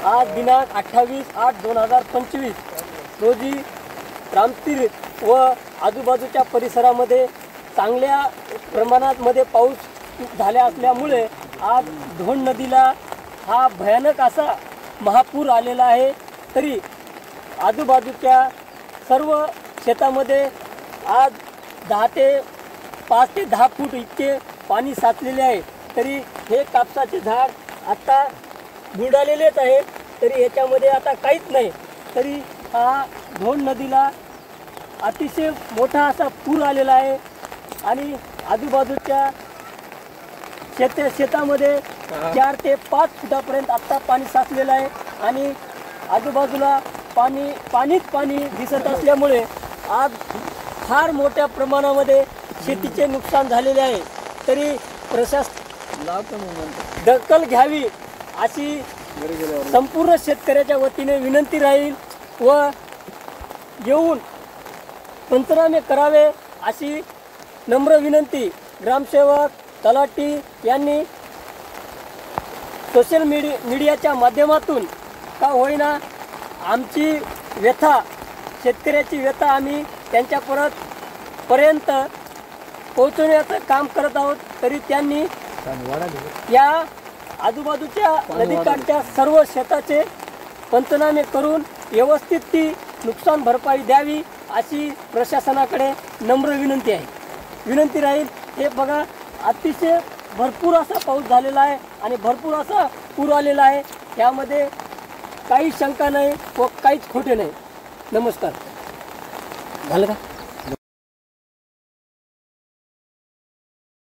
आज दिनांक 28/8/2025 रोजी रामतीर्थ व आजूबाजूच्या परिसरामध्ये चांगल्या प्रमाणात पाऊस झाल्या असल्यामुळे आज धोंड नदीला हा भयानक असा महापूर आलेला आहे। तरी आजूबाजूच्या सर्व शेतामध्ये आज 5 ते 10 फूट इतके पाणी साचलेले आहे। तरी हे कापसाचे झाड आता बुडालेलेच आहे, तरी याच्यामध्ये आता काहीच नाही। तरी हा धोंड नदीला अतिशय मोठा असा पूर आलेला आहे आणि आजूबाजूच्या शेतामध्ये 4 ते 5 फुटापर्यंत आता पाणी साचलेलं आहे आणि आजूबाजूला पाणीच पाणी दिसत असल्यामुळे आज फार मोठ्या प्रमाणामध्ये शेतीचे नुकसान झालेले आहे। तरी प्रशासन दखल घ्यावी अशी संपूर्ण शेतकऱ्याच्या वतीने विनंती राहील व येऊन पंचनामे करावे अशी नम्र विनंती ग्रामसेवक तलाठी यांनी सोशल मीडियाच्या माध्यमातून का होईना आमची व्यथा, शेतकऱ्याची व्यथा आम्ही त्यांच्यापर्यंत पोहोचवण्याचं काम करत आहोत। तरी त्यांनी या आजूबाजूच्या नदीकाठच्या सर्व शेताचे पंचनामे करून व्यवस्थित ती नुकसान भरपाई द्यावी अशी प्रशासनाकडे नम्र विनंती राहील। हे बघा, अतिशय भरपूर असा पाऊस झालेला आहे आणि भरपूर असा पूर आलेला आहे। यामध्ये काही शंका नाही व काहीच खोटे नाही। नमस्कार। झालं का?